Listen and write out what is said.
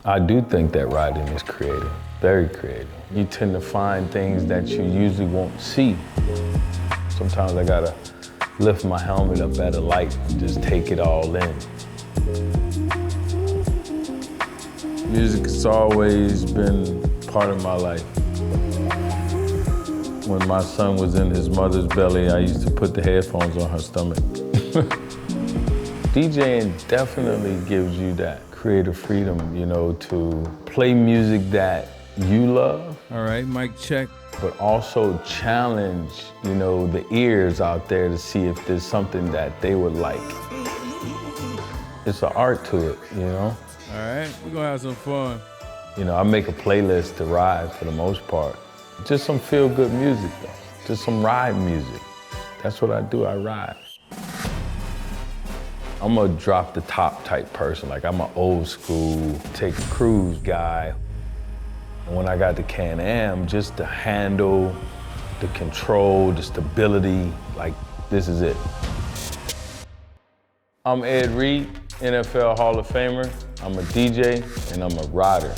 I do think that riding is creative, very creative. You tend to find things that you usually won't see. Sometimes I gotta lift my helmet up at a light and just take it all in. Music has always been part of my life. When my son was in his mother's belly, I used to put the headphones on her stomach. DJing definitely gives you that creative freedom, you know, to play music that you love. All right, mic check. But also challenge, you know, the ears out there to see if there's something that they would like. It's an art to it, you know? All right, we're gonna have some fun. You know, I make a playlist to ride for the most part. Just some feel-good music, though. Just some ride music. That's what I do, I ride. I'm a drop the top type person. Like, I'm an old school, take a cruise guy. And when I got to Can-Am, just the handle, the control, the stability, like, this is it. I'm Ed Reed, NFL Hall of Famer. I'm a DJ and I'm a rider.